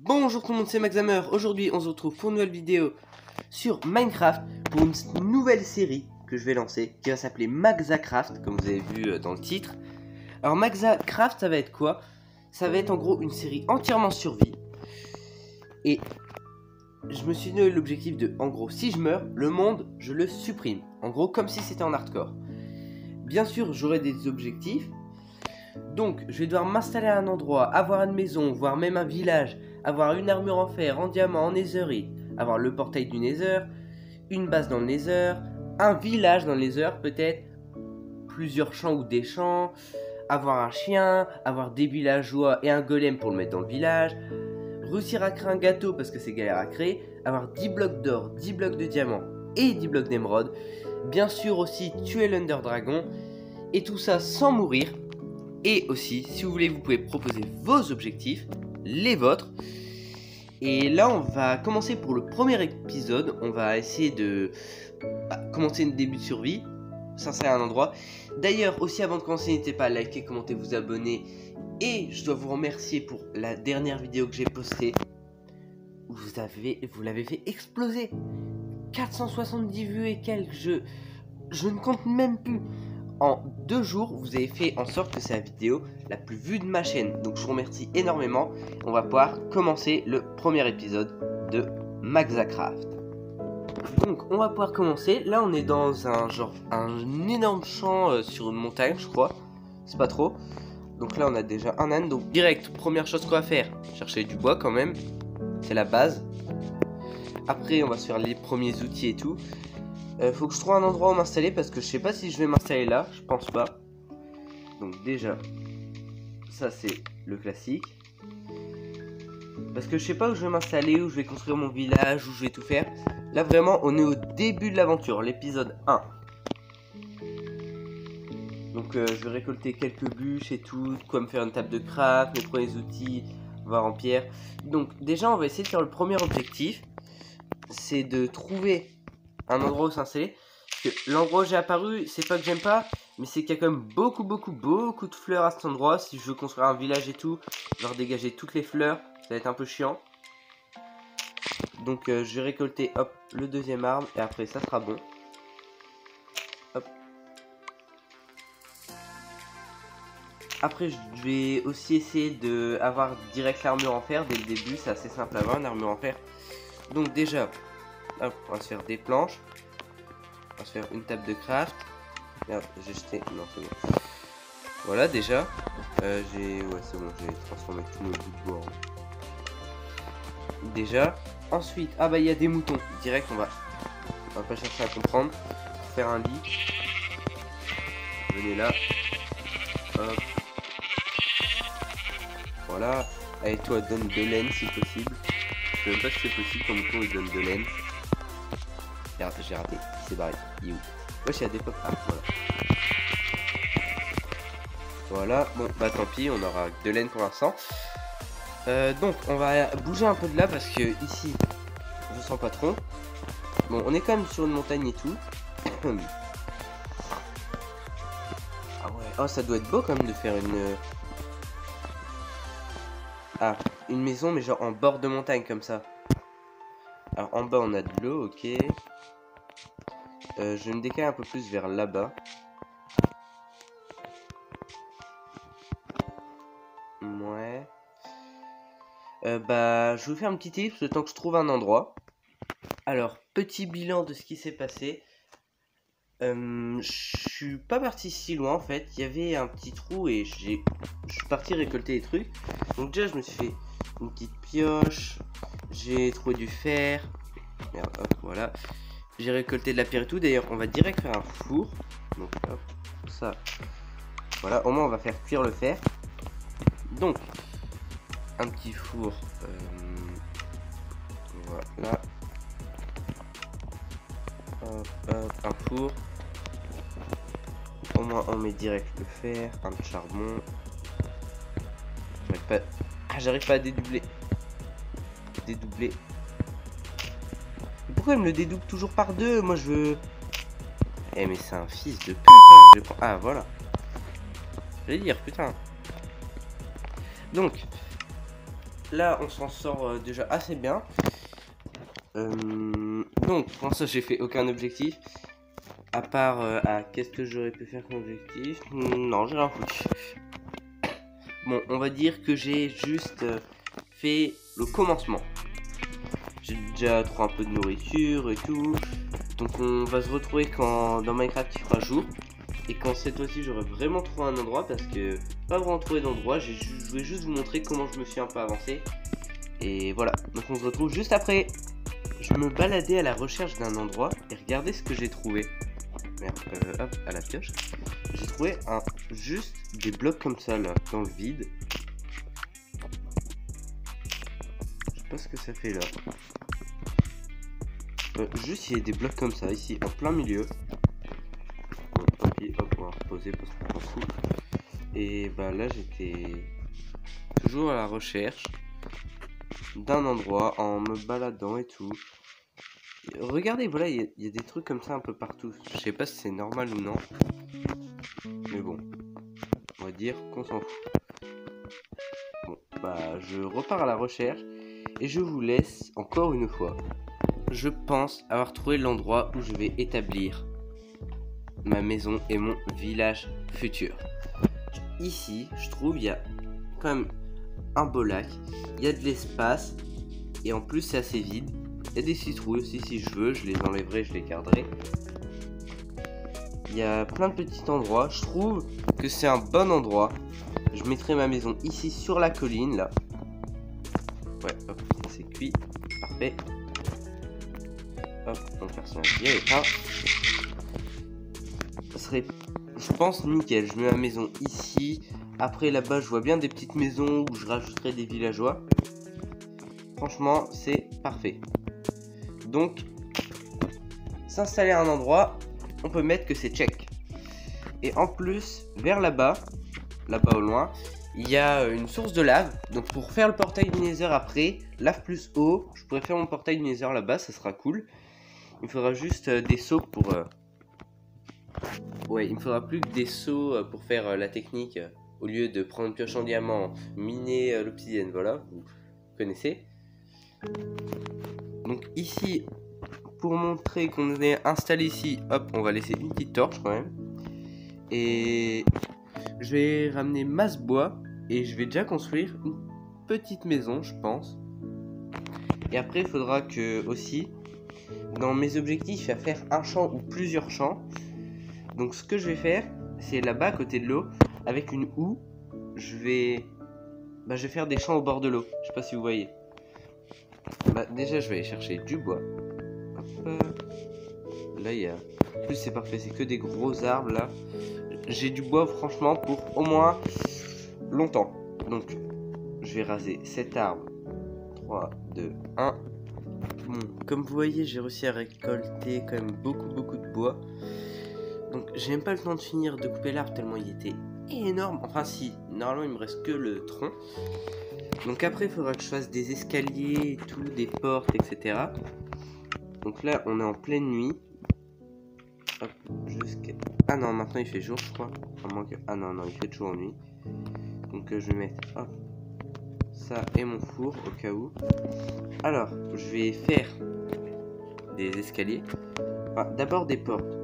Bonjour tout le monde, c'est Maxhammer. Aujourd'hui on se retrouve pour une nouvelle vidéo sur Minecraft pour une nouvelle série que je vais lancer qui va s'appeler Maxacraft, comme vous avez vu dans le titre. Alors Maxacraft, ça va être quoi? Ça va être en gros une série entièrement survie. Et je me suis donné l'objectif de, en gros, si je meurs, le monde, je le supprime. En gros, comme si c'était en hardcore. Bien sûr, j'aurai des objectifs. Donc, je vais devoir m'installer à un endroit, avoir une maison, voire même un village, avoir une armure en fer, en diamant, en netherite, avoir le portail du nether, une base dans le nether, un village dans le nether peut-être, plusieurs champs ou des champs, avoir un chien, avoir des villageois et un golem pour le mettre dans le village, réussir à créer un gâteau parce que c'est galère à créer, avoir 10 blocs d'or, 10 blocs de diamant et 10 blocs d'émeraude, bien sûr aussi tuer l'Under Dragon, et tout ça sans mourir. Et aussi, si vous voulez, vous pouvez proposer vos objectifs, les vôtres. Et là, on va commencer pour le premier épisode. On va essayer de commencer une début de survie, s'installer à un endroit. D'ailleurs, aussi avant de commencer, n'hésitez pas à liker, commenter, vous abonner. Et je dois vous remercier pour la dernière vidéo que j'ai postée. Vous l'avez fait exploser. 470 vues et quelques. Je ne compte même plus. En 2 jours, vous avez fait en sorte que c'est la vidéo la plus vue de ma chaîne. Donc je vous remercie énormément. On va pouvoir commencer le premier épisode de Maxacraft. Donc on va pouvoir commencer. Là on est dans un énorme champ sur une montagne, je crois. C'est pas trop. Donc là on a déjà un âne. Donc direct, première chose qu'on va faire, chercher du bois quand même. C'est la base. Après on va se faire les premiers outils et tout. Faut que je trouve un endroit où m'installer parce que je sais pas si je vais m'installer là, je pense pas. Donc déjà, ça c'est le classique. Parce que je sais pas où je vais m'installer, où je vais construire mon village, où je vais tout faire. Là vraiment on est au début de l'aventure, l'épisode 1. Donc je vais récolter quelques bûches et tout, quoi me faire une table de craft, mes premiers outils, voir en pierre. Donc déjà on va essayer de faire le premier objectif. C'est de trouver un endroit où s'installer. L'endroit où j'ai apparu, c'est pas que j'aime pas, mais c'est qu'il y a quand même beaucoup de fleurs à cet endroit. Si je veux construire un village et tout, genre dégager toutes les fleurs, ça va être un peu chiant. Donc je vais récolter hop le deuxième arbre et après ça sera bon. Hop. Après je vais aussi essayer de avoir direct l'armure en fer dès le début, c'est assez simple à avoir une armure en fer. Donc déjà, hop, on va se faire des planches. On va se faire une table de craft. Merde, j'ai jeté. Non, c'est bon. Voilà, déjà. Ouais, c'est bon, j'ai transformé tout le bout de bois. Déjà. Ensuite, ah bah, il y a des moutons. Direct, on va pas chercher à comprendre. Pour faire un lit. Venez là. Hop. Voilà. Allez, toi, donne de laine si possible. Je sais même pas si c'est possible quand mouton il donne de laine. Merde, j'ai raté, il s'est barré. Il est où? Wesh, il y a des pop. Ah, voilà. Voilà, bon, bah tant pis, on aura de laine pour l'instant. Donc, on va bouger un peu de là parce que ici, je sens pas trop. Bon, on est quand même sur une montagne et tout. Ah ouais, oh, ça doit être beau quand même de faire une. Ah, une maison, mais genre en bord de montagne comme ça. Alors en bas on a de l'eau, ok. Je vais me décaler un peu plus vers là-bas. Ouais. Bah, je vais vous faire un petit tips le temps que je trouve un endroit. Alors, petit bilan de ce qui s'est passé. Je suis pas parti si loin en fait. Il y avait un petit trou et je suis parti récolter des trucs. Donc déjà, je me suis fait une petite pioche. J'ai trouvé du fer. Merde, hop, voilà. J'ai récolté de la pierre et tout. D'ailleurs, on va direct faire un four. Donc, hop, ça. Voilà, au moins, on va faire cuire le fer. Donc, un petit four. Voilà. Hop, hop, un four. Au moins, on met direct le fer. Un peu de charbon. J'arrive pas à dédoubler. Pourquoi il me le dédouble toujours par 2? Moi je veux. Eh mais c'est un fils de pute. Ah voilà. Je vais dire putain. Donc là on s'en sort déjà assez bien. Donc pour ça j'ai fait aucun objectif. À part, qu'est-ce que j'aurais pu faire comme objectif? Non, j'ai rien foutu. Bon, on va dire que j'ai juste fait le commencement. J'ai déjà trouvé un peu de nourriture et tout. Donc on va se retrouver quand dans Minecraft il fera jour. Et quand cette fois-ci j'aurai vraiment trouvé un endroit, parce que pas vraiment trouvé d'endroit, je voulais juste vous montrer comment je me suis un peu avancé. Et voilà, donc on se retrouve juste après. Je me baladais à la recherche d'un endroit et regardez ce que j'ai trouvé. Merde, hop, à la pioche. J'ai trouvé juste des blocs comme ça là, dans le vide. Je sais pas ce que ça fait là. Juste il y a des blocs comme ça ici, en plein milieu. Bon, tant pis, hop, on va reposer parce qu'on s'en fout. Et bah là j'étais toujours à la recherche d'un endroit en me baladant et tout. Regardez, voilà, il y a des trucs comme ça un peu partout. Je sais pas si c'est normal ou non. Mais bon, on va dire qu'on s'en fout. Bon, bah je repars à la recherche et je vous laisse encore une fois. Je pense avoir trouvé l'endroit où je vais établir ma maison et mon village futur. Ici, je trouve, il y a quand même un beau lac. Il y a de l'espace et en plus c'est assez vide. Il y a des citrouilles aussi, si je veux, je les enlèverai, je les garderai. Il y a plein de petits endroits. Je trouve que c'est un bon endroit. Je mettrai ma maison ici sur la colline là. Ouais, hop, c'est cuit. Parfait. Hop, mon personnage est éteint. Ça serait, je pense, nickel. Je mets ma maison ici. Après là-bas, je vois bien des petites maisons où je rajouterai des villageois. Franchement, c'est parfait. Donc, s'installer à un endroit, on peut mettre que c'est check. Et en plus, vers là-bas au loin, il y a une source de lave. Donc pour faire le portail du Nether après, lave plus eau, je pourrais faire mon portail du Nether là-bas, ça sera cool. Il me faudra juste des seaux pour... Ouais, il me faudra plus que des seaux pour faire la technique. Au lieu de prendre une pioche en diamant, miner l'obsidienne, voilà, vous connaissez. Donc ici, pour montrer qu'on est installé ici, hop, on va laisser une petite torche quand même. Et je vais ramener masse bois et je vais déjà construire une petite maison, je pense. Et après, il faudra que aussi, dans mes objectifs, à faire un champ ou plusieurs champs. Donc ce que je vais faire, c'est là-bas à côté de l'eau, avec une houe, je vais faire des champs au bord de l'eau. Je sais pas si vous voyez. Déjà, je vais aller chercher du bois. Hop. Là, il y a... En plus, c'est parfait, c'est que des gros arbres, là. J'ai du bois, franchement, pour au moins longtemps. Donc, je vais raser cet arbre. 3, 2, 1. Bon, comme vous voyez, j'ai réussi à récolter quand même beaucoup de bois. Donc, j'ai même pas le temps de finir de couper l'arbre tellement il était énorme. Enfin, si, normalement, il me reste que le tronc. Donc après, il faudra que je fasse des escaliers, et tout, des portes, etc. Donc là, on est en pleine nuit. Hop, jusqu'à... Ah non, maintenant il fait jour, je crois. Ah non, il fait toujours nuit. Donc je vais mettre, hop, ça et mon four, au cas où. Alors, je vais faire des escaliers. Enfin, d'abord des portes.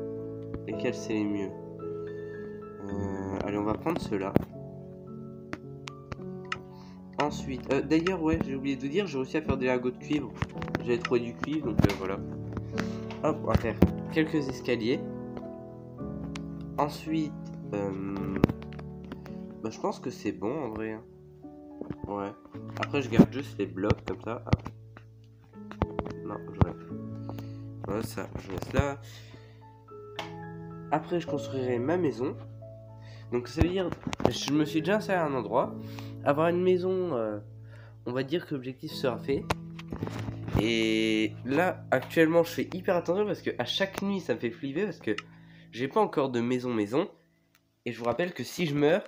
Lesquelles c'est les mieux? Allez, on va prendre ceux-là. Ensuite, d'ailleurs, ouais, j'ai oublié de vous dire, j'ai réussi à faire des lingots de cuivre. J'avais trouvé du cuivre, donc voilà. Hop, on va faire quelques escaliers. Ensuite, je pense que c'est bon en vrai. Ouais. Après, je garde juste les blocs comme ça. Hop. Non, voilà, ça, je laisse là. Après, je construirai ma maison. Donc, ça veut dire, je me suis déjà installé à un endroit. Avoir une maison, on va dire que l'objectif sera fait. Et là, actuellement, je fais hyper attention parce que à chaque nuit, ça me fait flipper parce que j'ai pas encore de maison. Et je vous rappelle que si je meurs,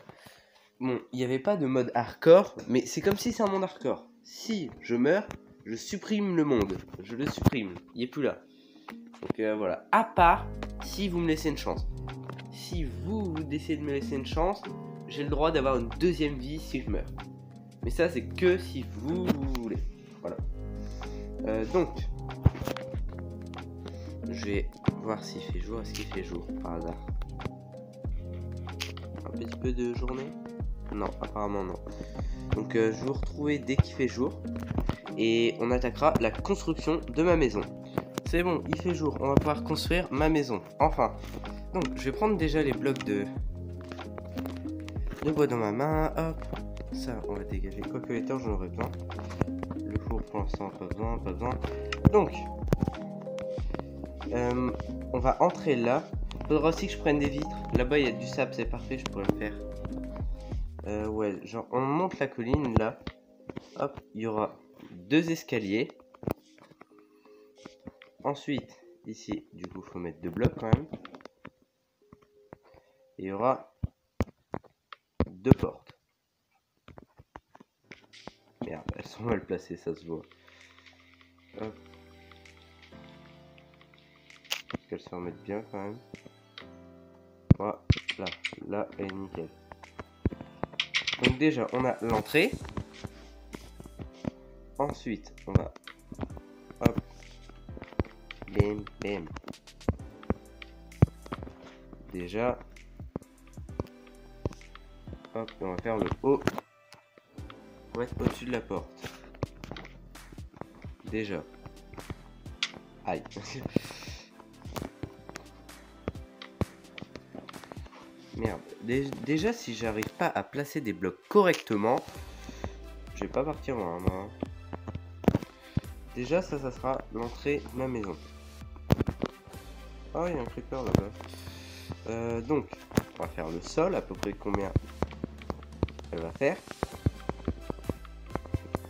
bon, il n'y avait pas de mode hardcore, mais c'est comme si c'est un monde hardcore. Si je meurs, je supprime le monde. Je le supprime. Il est plus là. Donc voilà. À part si vous me laissez une chance. Si vous décidez de me laisser une chance, j'ai le droit d'avoir une deuxième vie si je meurs. Mais ça, c'est que si vous voulez. Voilà. Donc, je vais voir s'il fait jour. Est-ce qu'il fait jour par hasard? Un petit peu de journée? Non, apparemment non. Donc, je vais vous retrouver dès qu'il fait jour. Et on attaquera la construction de ma maison. C'est bon, il fait jour. On va pouvoir construire ma maison. Enfin. Donc, je vais prendre déjà les blocs de bois dans ma main. Hop. Ça, on va dégager. Quoique les torches, j'en aurai besoin. Le four, pour l'instant, pas besoin. Donc, on va entrer là. Faudra aussi que je prenne des vitres. Là-bas, il y a du sable, c'est parfait, je pourrais le faire. Ouais, genre, on monte la colline, là. Hop, il y aura 2 escaliers. Ensuite, ici, du coup, faut mettre 2 blocs quand même. Et il y aura 2 portes. Merde, elles sont mal placées, ça se voit. Hop. Faut qu'elles se remettent bien quand même. Voilà, là, elle est nickel. Donc déjà, on a l'entrée. Ensuite, on va... Hop. Bam, bam. Déjà. Hop, on va faire le haut. On va être au-dessus de la porte. Déjà. Aïe. Merde. Déjà, si j'arrive pas à placer des blocs correctement, je vais pas partir loin, moi. Déjà, ça sera l'entrée de ma maison. Ah, il y a un creeper là-bas. Donc, on va faire le sol, à peu près combien elle va faire.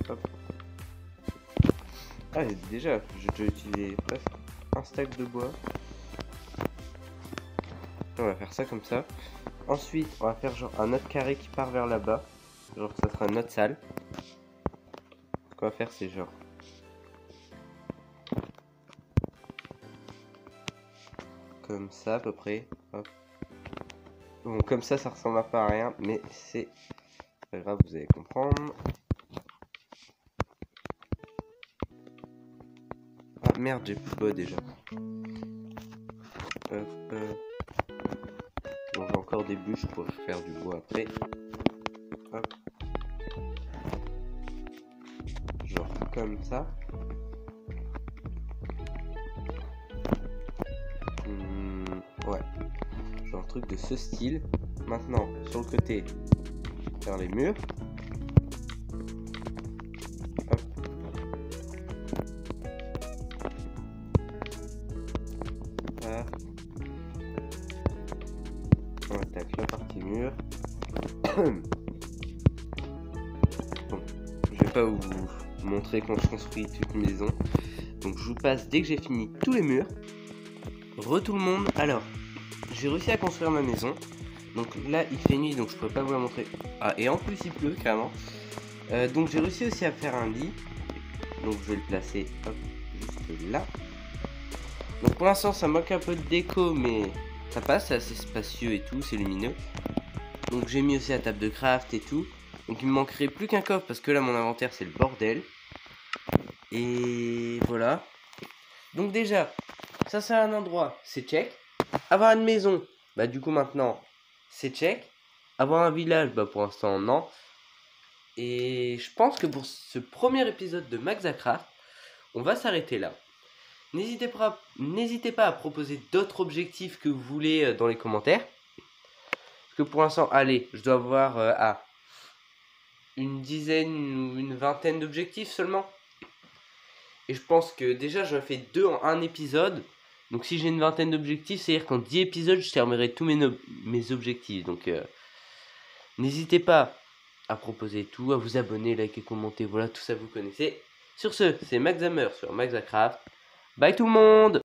Hop. Ah, déjà, j'ai déjà utilisé presque un stack de bois. On va faire ça comme ça. Ensuite, on va faire genre un autre carré qui part vers là-bas. Genre, ça sera notre salle. Ce qu'on va faire, c'est genre... Comme ça, à peu près. Hop. Bon, comme ça ressemble pas à rien, mais c'est pas grave, vous allez comprendre. Ah merde, j'ai plus de bois déjà. Hop, bon, j'ai encore des bûches pour faire du bois après. Hop. Genre comme ça. Ouais. Genre un truc de ce style. Maintenant, sur le côté, faire les murs. Hop. Là. On attaque la partie mur. Bon, je vais pas vous montrer quand je construis toute une maison. Donc je vous passe dès que j'ai fini tous les murs. Tout le monde. Alors, j'ai réussi à construire ma maison. Donc là, il fait nuit, donc je peux pas vous la montrer. Ah, et en plus, il pleut carrément. Donc j'ai réussi aussi à faire un lit. Donc je vais le placer, hop, juste là. Donc pour l'instant, ça manque un peu de déco, mais ça passe, c'est assez spacieux et tout, c'est lumineux. Donc j'ai mis aussi la table de craft et tout. Donc il me manquerait plus qu'un coffre, parce que là, mon inventaire, c'est le bordel. Et voilà. Donc déjà, ça c'est un endroit, c'est check. Avoir une maison, bah du coup maintenant, c'est check. Avoir un village, bah pour l'instant non. Et je pense que pour ce premier épisode de Maxacraft, on va s'arrêter là. N'hésitez pas à proposer d'autres objectifs que vous voulez dans les commentaires. Parce que pour l'instant, allez, je dois avoir une dizaine ou une vingtaine d'objectifs seulement. Et je pense que déjà j'en fais 2 en un épisode. Donc si j'ai une vingtaine d'objectifs, c'est-à-dire qu'en 10 épisodes, je terminerai tous mes objectifs. Donc n'hésitez pas à proposer tout, à vous abonner, liker, commenter, voilà, tout ça vous connaissez. Sur ce, c'est Maxhammer sur Maxacraft. Bye tout le monde!